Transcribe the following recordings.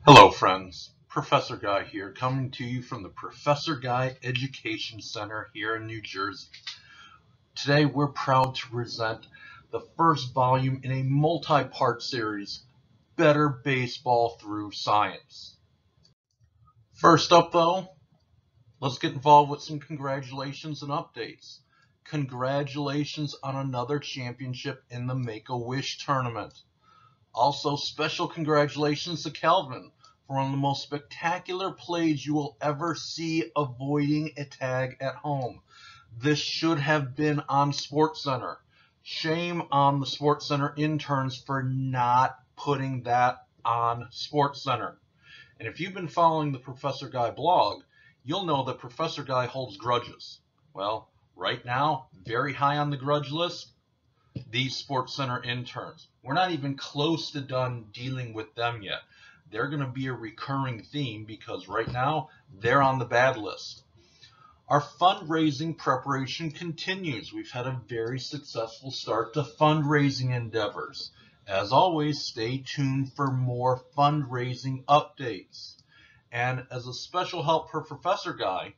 Hello friends, Professor Guy here, coming to you from the Professor Guy Education Center here in New Jersey. Today we're proud to present the first volume in a multi-part series, Better Baseball Through Science. First up though, let's get involved with some congratulations and updates. Congratulations on another championship in the Make-A-Wish tournament. Also, special congratulations to Calvin for one of the most spectacular plays you will ever see avoiding a tag at home. This should have been on SportsCenter. Shame on the SportsCenter interns for not putting that on SportsCenter. And if you've been following the Professor Guy blog, you'll know that Professor Guy holds grudges. Well, right now, very high on the grudge list, these SportsCenter interns. We're not even close to done dealing with them yet. They're going to be a recurring theme because right now they're on the bad list. Our fundraising preparation continues. We've had a very successful start to fundraising endeavors. As always, stay tuned for more fundraising updates. And as a special help for Professor Guy,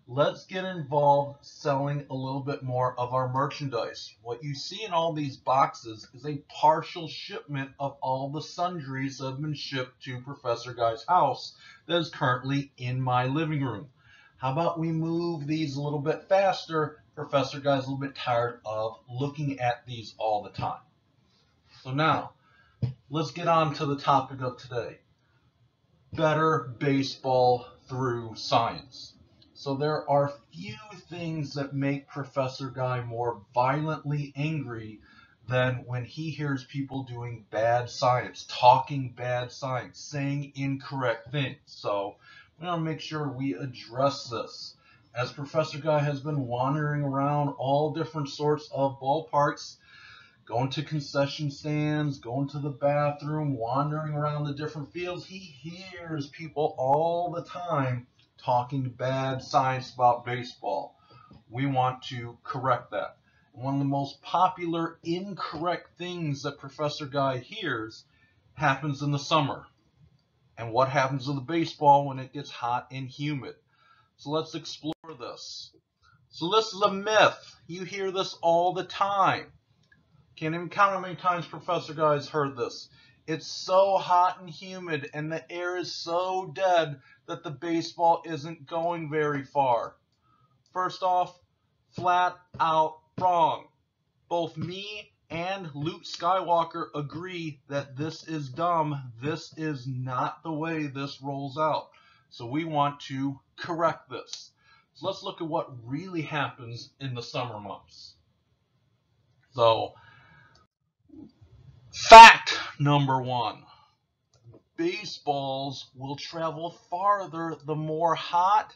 let's get involved selling a little bit more of our merchandise. What you see in all these boxes is a partial shipment of all the sundries that have been shipped to Professor Guy's house that is currently in my living room. How about we move these a little bit faster? Professor Guy's a little bit tired of looking at these all the time. So now, let's get on to the topic of today. Better baseball through science. So there are few things that make Professor Guy more violently angry than when he hears people doing bad science, talking bad science, saying incorrect things. So we want to make sure we address this. As Professor Guy has been wandering around all different sorts of ballparks, going to concession stands, going to the bathroom, wandering around the different fields, he hears people all the time talking bad science about baseball. We want to correct that. One of the most popular incorrect things that Professor Guy hears happens in the summer. And what happens to the baseball when it gets hot and humid? So let's explore this. So this is a myth. You hear this all the time. Can't even count how many times Professor Guy has heard this. It's so hot and humid and the air is so dead that the baseball isn't going very far. First off, flat out wrong. Both me and Luke Skywalker agree that this is dumb. This is not the way this rolls out. So we want to correct this. So let's look at what really happens in the summer months. So, fact number one. Baseballs will travel farther the more hot,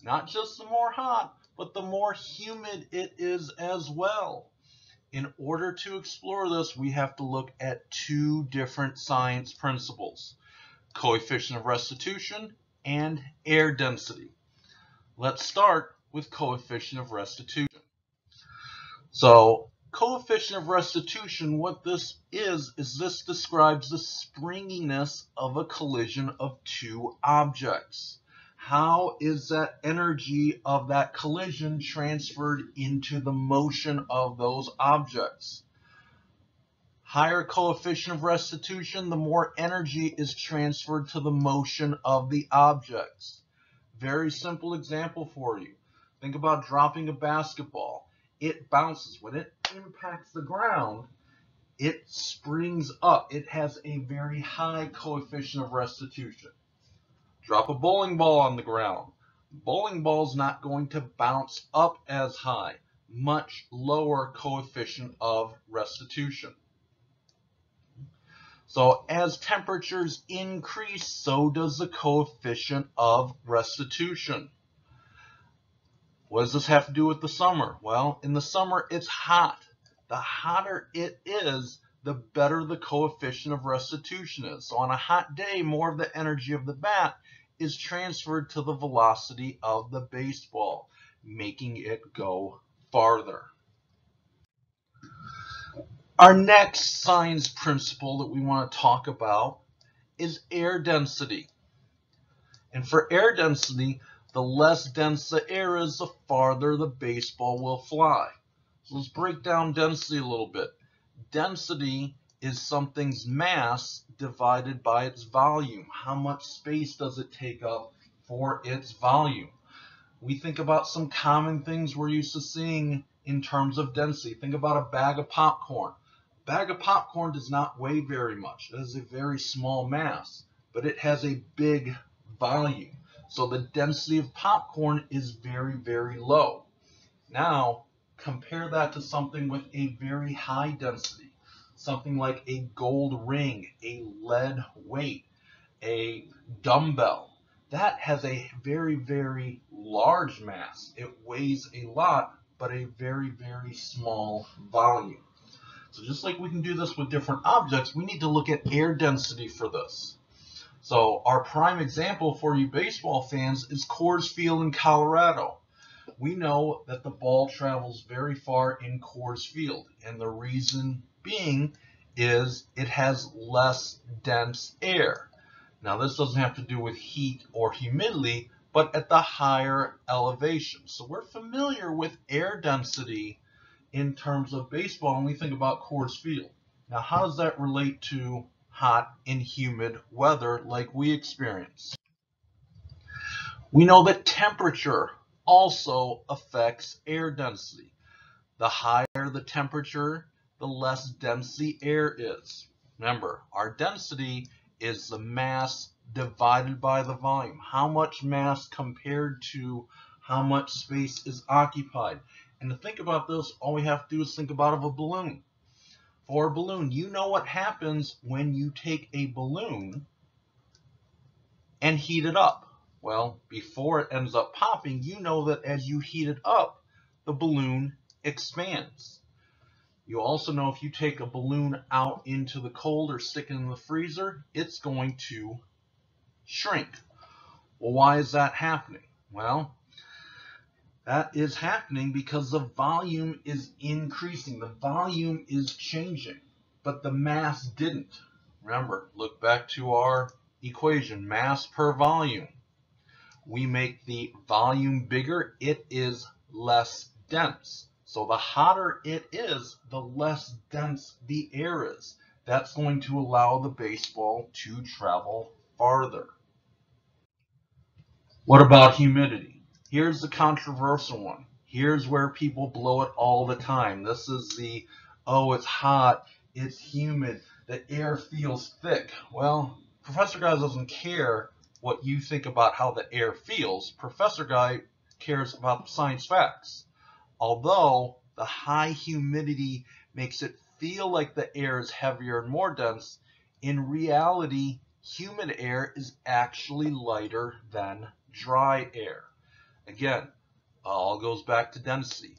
not just the more hot, but the more humid it is as well. In order to explore this, we have to look at two different science principles: coefficient of restitution and air density. Let's start with coefficient of restitution. So, coefficient of restitution, what this is this describes the springiness of a collision of two objects. How is that energy of that collision transferred into the motion of those objects? Higher coefficient of restitution, the more energy is transferred to the motion of the objects. Very simple example for you. Think about dropping a basketball. It bounces. When it impacts the ground, it springs up. It has a very high coefficient of restitution. Drop a bowling ball on the ground. Bowling ball's not going to bounce up as high. Much lower coefficient of restitution. So as temperatures increase, so does the coefficient of restitution. What does this have to do with the summer? Well, in the summer, it's hot. The hotter it is, the better the coefficient of restitution is. So on a hot day, more of the energy of the bat is transferred to the velocity of the baseball, making it go farther. Our next science principle that we want to talk about is air density. And for air density, the less dense the air is, the farther the baseball will fly. So let's break down density a little bit. Density is something's mass divided by its volume. How much space does it take up for its volume? We think about some common things we're used to seeing in terms of density. Think about a bag of popcorn. A bag of popcorn does not weigh very much. It has a very small mass, but it has a big volume. So the density of popcorn is very, very low. Now, compare that to something with a very high density, something like a gold ring, a lead weight, a dumbbell. That has a very, very large mass. It weighs a lot, but a very, very small volume. So just like we can do this with different objects, we need to look at air density for this. So our prime example for you baseball fans is Coors Field in Colorado. We know that the ball travels very far in Coors Field, and the reason being is it has less dense air. Now, this doesn't have to do with heat or humidity, but at the higher elevation. So we're familiar with air density in terms of baseball when we think about Coors Field. Now, how does that relate to hot and humid weather like we experience? We know that temperature also affects air density. The higher the temperature, the less dense the air is. Remember, our density is the mass divided by the volume. How much mass compared to how much space is occupied. And to think about this, all we have to do is think about a balloon. For a balloon, you know what happens when you take a balloon and heat it up. Well, before it ends up popping, you know that as you heat it up, the balloon expands. You also know if you take a balloon out into the cold or stick it in the freezer, it's going to shrink. Well, why is that happening? Well, that is happening because the volume is increasing. The volume is changing, but the mass didn't. Remember, look back to our equation, mass per volume. We make the volume bigger, it is less dense. So the hotter it is, the less dense the air is. That's going to allow the baseball to travel farther. What about humidity? Here's the controversial one. Here's where people blow it all the time. This is the, oh, it's hot, it's humid, the air feels thick. Well, Professor Guy doesn't care what you think about how the air feels. Professor Guy cares about the science facts. Although the high humidity makes it feel like the air is heavier and more dense, in reality, humid air is actually lighter than dry air. Again, all goes back to density.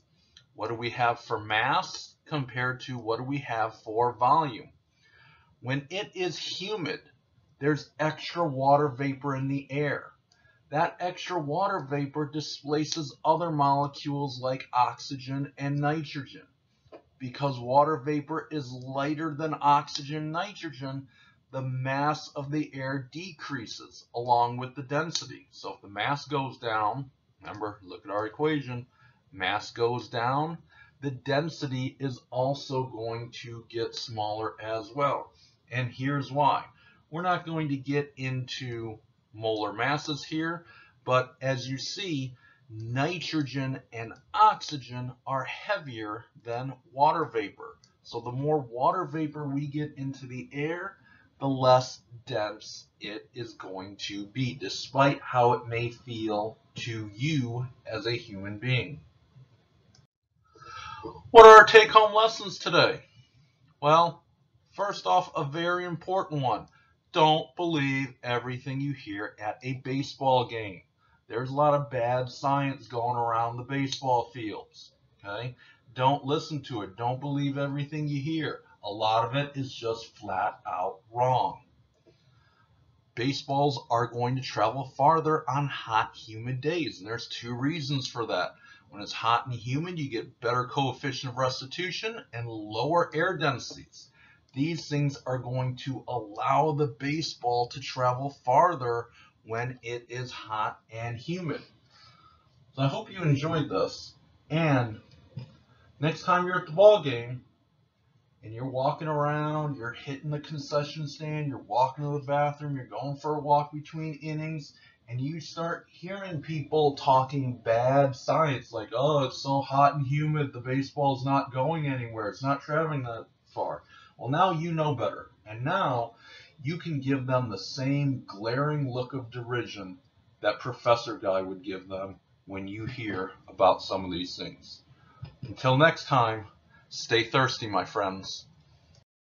What do we have for mass compared to what do we have for volume? When it is humid, there's extra water vapor in the air. That extra water vapor displaces other molecules like oxygen and nitrogen. Because water vapor is lighter than oxygen and nitrogen, the mass of the air decreases along with the density. So if the mass goes down, remember, look at our equation, mass goes down, the density is also going to get smaller as well. And here's why. We're not going to get into molar masses here, but as you see, nitrogen and oxygen are heavier than water vapor. So the more water vapor we get into the air, the less dense it is going to be, despite how it may feel to you as a human being. What are our take-home lessons today? Well, first off, a very important one. Don't believe everything you hear at a baseball game. There's a lot of bad science going around the baseball fields. Okay? Don't listen to it. Don't believe everything you hear. A lot of it is just flat out wrong. Baseballs are going to travel farther on hot, humid days, and there's two reasons for that. When it's hot and humid, you get better coefficient of restitution and lower air densities. These things are going to allow the baseball to travel farther when it is hot and humid. So I hope you enjoyed this. And next time you're at the ball game and you're walking around, you're hitting the concession stand, you're walking to the bathroom, you're going for a walk between innings, and you start hearing people talking bad science like, oh, it's so hot and humid, the baseball's not going anywhere, it's not traveling that far. Well, now you know better. And now you can give them the same glaring look of derision that Professor Guy would give them when you hear about some of these things. Until next time, stay thirsty, my friends.